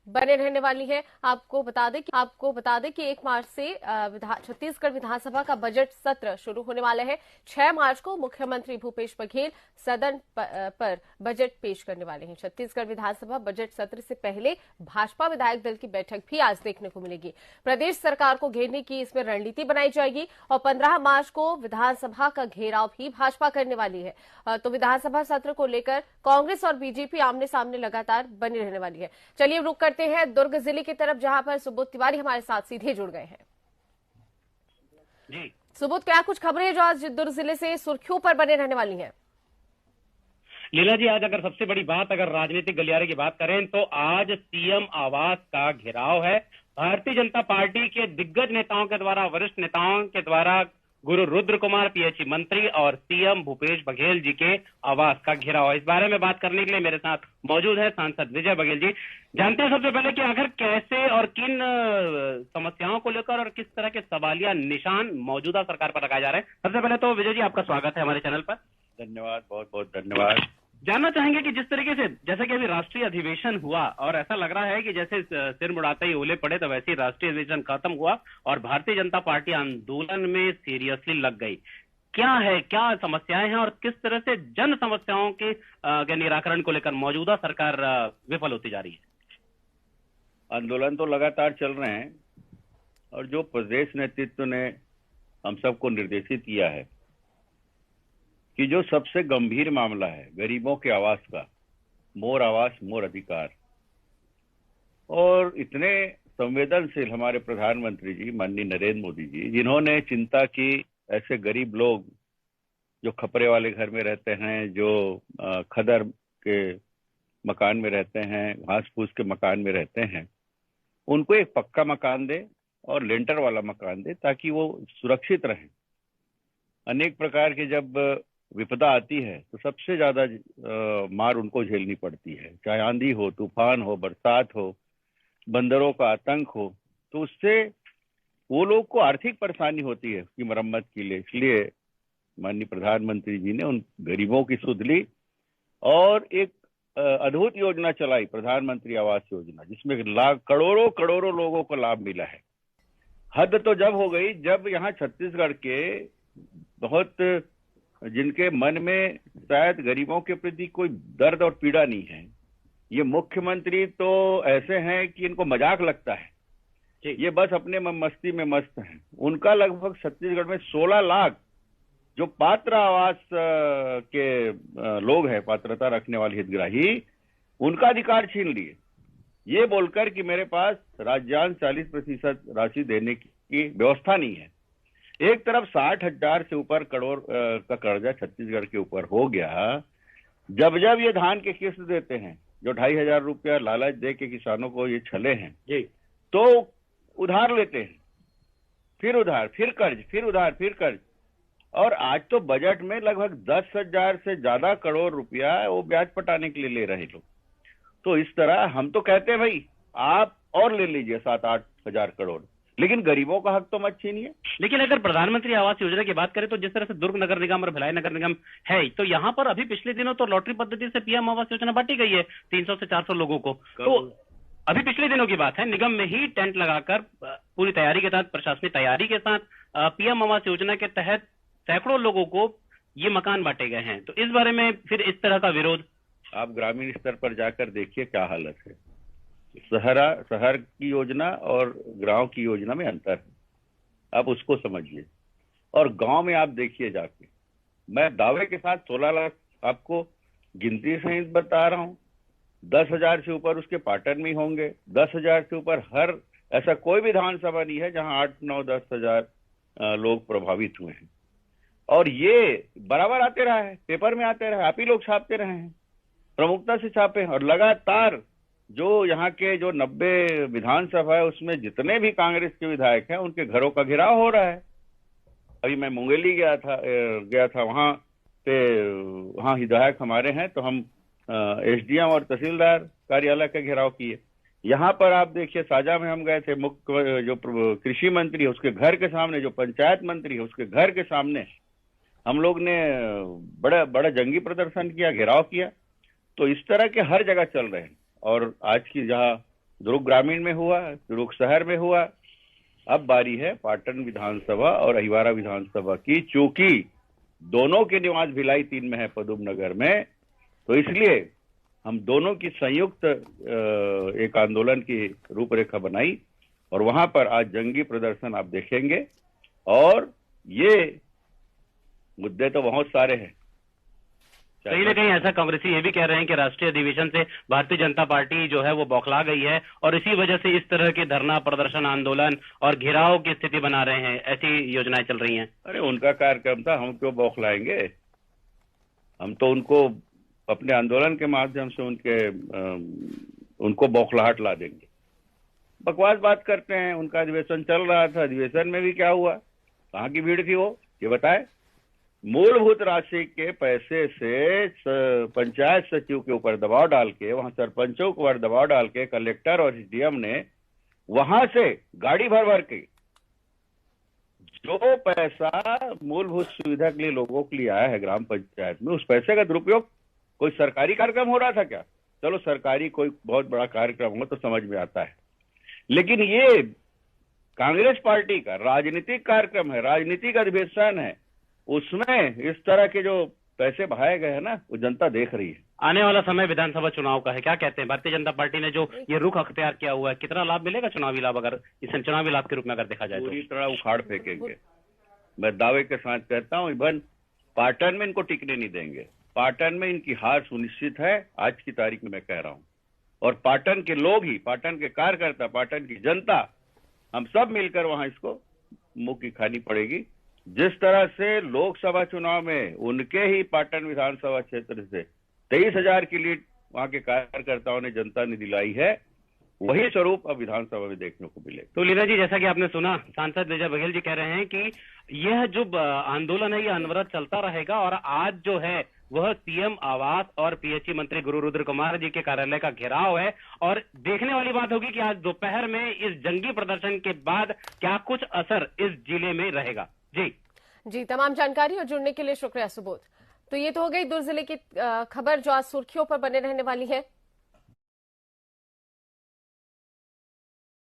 बने रहने वाली है। आपको बता दें कि 1 मार्च से छत्तीसगढ़ विधानसभा का बजट सत्र शुरू होने वाला है। 6 मार्च को मुख्यमंत्री भूपेश बघेल सदन पर बजट पेश करने वाले हैं। छत्तीसगढ़ विधानसभा बजट सत्र से पहले भाजपा विधायक दल की बैठक भी आज देखने को मिलेगी। प्रदेश सरकार को घेरने की इसमें रणनीति बनाई जाएगी और 15 मार्च को विधानसभा का घेराव भी भाजपा करने वाली है। तो विधानसभा सत्र को लेकर कांग्रेस और बीजेपी आमने सामने लगातार बनी रहने वाली है। चलिए रुक करते हैं दुर्ग जिले की तरफ, जहां पर सुबोध तिवारी हमारे साथ सीधे जुड़ गए हैं। जी सुबोध, क्या कुछ खबरें हैं जो आज दुर्ग जिले से सुर्खियों पर बने रहने वाली हैं? लीला जी, आज अगर सबसे बड़ी बात अगर राजनीतिक गलियारे की बात करें तो आज सीएम आवास का घेराव है। भारतीय जनता पार्टी के दिग्गज नेताओं के द्वारा, वरिष्ठ नेताओं के द्वारा गुरु रुद्र कुमार पीएचई मंत्री और सीएम भूपेश बघेल जी के आवास का घेराव। इस बारे में बात करने के लिए मेरे साथ मौजूद है सांसद विजय बघेल जी। जानते हैं सबसे पहले कि आखिर कैसे और किन समस्याओं को लेकर और किस तरह के सवालिया निशान मौजूदा सरकार पर लगाए जा रहे हैं। सबसे पहले तो विजय जी, आपका स्वागत है हमारे चैनल पर। धन्यवाद, बहुत बहुत धन्यवाद। जानना चाहेंगे कि जिस तरीके से जैसे कि अभी राष्ट्रीय अधिवेशन हुआ और ऐसा लग रहा है कि जैसे सिर मुड़ाते ही ओले पड़े, तो वैसे ही राष्ट्रीय अधिवेशन खत्म हुआ और भारतीय जनता पार्टी आंदोलन में सीरियसली लग गई। क्या है, क्या समस्याएं हैं और किस तरह से जन समस्याओं के निराकरण को लेकर मौजूदा सरकार विफल होती जा रही है? आंदोलन तो लगातार चल रहे हैं और जो प्रदेश नेतृत्व ने हम सबको निर्देशित किया है कि जो सबसे गंभीर मामला है गरीबों के आवास का, मोर आवास मोर अधिकार, और इतने संवेदनशील हमारे प्रधानमंत्री जी माननीय नरेंद्र मोदी जी, जिन्होंने चिंता की ऐसे गरीब लोग जो खपरे वाले घर में रहते हैं, जो खदर के मकान में रहते हैं, घास फूस के मकान में रहते हैं, उनको एक पक्का मकान दे और लेंटर वाला मकान दे ताकि वो सुरक्षित रहें। अनेक प्रकार के जब विपदा आती है तो सबसे ज्यादा मार उनको झेलनी पड़ती है, चाहे आंधी हो, तूफान हो, बरसात हो, बंदरों का आतंक हो, तो उससे वो लोग को आर्थिक परेशानी होती है उसकी मरम्मत के लिए। इसलिए माननीय प्रधानमंत्री जी ने उन गरीबों की सुध ली और एक अद्भुत योजना चलाई, प्रधानमंत्री आवास योजना, जिसमें करोड़ों लोगों को लाभ मिला है। हद तो जब हो गई जब यहाँ छत्तीसगढ़ के बहुत जिनके मन में शायद गरीबों के प्रति कोई दर्द और पीड़ा नहीं है, ये मुख्यमंत्री तो ऐसे हैं कि इनको मजाक लगता है, ये बस अपने मस्ती में मस्त हैं। उनका लगभग छत्तीसगढ़ में 16 लाख जो पात्र आवास के लोग हैं, पात्रता रखने वाले हितग्राही, उनका अधिकार छीन लिए, ये बोलकर कि मेरे पास राज्यांश 40% राशि देने की व्यवस्था नहीं है। एक तरफ 60,000 से ऊपर करोड़ का कर्जा छत्तीसगढ़ के ऊपर हो गया। जब जब ये धान के किस्त देते हैं, जो 2,500 रुपया लालच दे के किसानों को ये छले हैं जी, तो उधार लेते हैं, फिर उधार, फिर कर्ज, फिर उधार, फिर कर्ज, और आज तो बजट में लगभग 10,000 से ज्यादा करोड़ रुपया वो ब्याज पटाने के लिए ले रहे लोग। तो इस तरह हम तो कहते हैं भाई आप और ले लीजिए 7-8 हजार करोड़, लेकिन गरीबों का हक तो मत छीनिए। लेकिन अगर प्रधानमंत्री आवास योजना की बात करें तो जिस तरह से दुर्ग नगर निगम और भिलाई नगर निगम है, तो यहाँ पर अभी पिछले दिनों तो लॉटरी पद्धति से पीएम आवास योजना बांटी गई है 300 से 400 लोगों को। तो अभी पिछले दिनों की बात है, निगम में ही टेंट लगाकर पूरी तैयारी के साथ, प्रशासनिक तैयारी के साथ पीएम आवास योजना के तहत सैकड़ों लोगों को ये मकान बांटे गए हैं। तो इस बारे में फिर इस तरह का विरोध? आप ग्रामीण स्तर पर जाकर देखिए क्या हालत है। शहर की योजना और गांव की योजना में अंतर है, आप उसको समझिए। और गांव में आप देखिए जाके, मैं दावे के साथ 16 लाख आपको गिनती सहित बता रहा हूँ। 10,000 से ऊपर उसके पाटन में होंगे, 10,000 से ऊपर हर ऐसा कोई भी विधानसभा नहीं है जहां 8, 9, 10,000 लोग प्रभावित हुए हैं। और ये बराबर आते रहा है, पेपर में आते रहे, आप ही लोग छापते रहे हैं, प्रमुखता से छापे। और लगातार जो यहाँ के जो 90 विधानसभा है उसमें जितने भी कांग्रेस के विधायक हैं उनके घरों का घेराव हो रहा है। अभी मैं मुंगेली गया था वहां पे, वहां विधायक हमारे हैं, तो हम एसडीएम और तहसीलदार कार्यालय का घेराव किए। यहाँ पर आप देखिए साजा में हम गए थे, मुख्य जो कृषि मंत्री है उसके घर के सामने, जो पंचायत मंत्री है उसके घर के सामने हम लोग ने बड़ा जंगी प्रदर्शन किया, घेराव किया। तो इस तरह के हर जगह चल रहे हैं। और आज की जहाँ दुर्ग ग्रामीण में हुआ, दुर्ग शहर में हुआ, अब बारी है पाटन विधानसभा और अहिवारा विधानसभा की। चूंकि दोनों के निवास भिलाई 3 में है, पदुम नगर में, तो इसलिए हम दोनों की संयुक्त एक आंदोलन की रूपरेखा बनाई और वहां पर आज जंगी प्रदर्शन आप देखेंगे। और ये मुद्दे तो बहुत सारे हैं। कहीं ना कहीं ऐसा कांग्रेसी ये भी कह रहे हैं कि राष्ट्रीय अधिवेशन से भारतीय जनता पार्टी जो है वो बौखला गई है और इसी वजह से इस तरह के धरना प्रदर्शन आंदोलन और घेराव की स्थिति बना रहे हैं, ऐसी योजनाएं चल रही हैं। अरे उनका कार्यक्रम था, हम क्यों बौखलाएंगे? हम तो उनको अपने आंदोलन के माध्यम से उनको बौखलाहट ला देंगे। बकवास बात करते हैं। उनका अधिवेशन चल रहा था, अधिवेशन में भी क्या हुआ, कहाँ की भीड़ थी वो, ये बताए? मूलभूत राशि के पैसे से पंचायत सचिव के ऊपर दबाव डाल के, वहां सरपंचों के ऊपर दबाव डाल के कलेक्टर और एसडीएम ने वहां से गाड़ी भर भर के जो पैसा मूलभूत सुविधा के लिए लोगों के लिए आया है ग्राम पंचायत में, उस पैसे का दुरुपयोग कोई सरकारी कार्यक्रम हो रहा था क्या? चलो सरकारी कोई बहुत बड़ा कार्यक्रम हो तो समझ में आता है, लेकिन ये कांग्रेस पार्टी का राजनीतिक कार्यक्रम है, राजनीतिक अधिवेशन है, उसमें इस तरह के जो पैसे बहाए गए हैं ना, वो जनता देख रही है। आने वाला समय विधानसभा चुनाव का है, क्या कहते हैं? भारतीय जनता पार्टी ने जो ये रुख अख्तियार किया हुआ है, कितना लाभ मिलेगा चुनावी लाभ, अगर इसे चुनावी लाभ के रूप में अगर देखा जाए? पूरी तरह उखाड़ फेंकेंगे, मैं दावे के साथ कहता हूं। इवन पाटन में इनको टिकने नहीं देंगे, पाटन में इनकी हार सुनिश्चित है, आज की तारीख में मैं कह रहा हूं। और पाटन के लोग ही, पाटन के कार्यकर्ता, पाटन की जनता, हम सब मिलकर वहां इसको मुंह की खानी पड़ेगी। जिस तरह से लोकसभा चुनाव में उनके ही पाटन विधानसभा क्षेत्र से 23,000 की लीड वहां के कार्यकर्ताओं ने, जनता ने दिलाई है, वही स्वरूप अब विधानसभा में देखने को मिलेगा। तो लीला जी, जैसा कि आपने सुना, सांसद विजय बघेल जी कह रहे हैं कि यह जो आंदोलन है ये अनवरत चलता रहेगा और आज जो है वह सीएम आवास और पीएचई मंत्री गुरु रुद्र कुमार जी के कार्यालय का घेराव है। और देखने वाली बात होगी कि आज दोपहर में इस जंगी प्रदर्शन के बाद क्या कुछ असर इस जिले में रहेगा। जी, तमाम जानकारी और जुड़ने के लिए शुक्रिया सुबोध। तो ये तो हो गई दुर्ग जिले की खबर जो आज सुर्खियों पर बने रहने वाली है।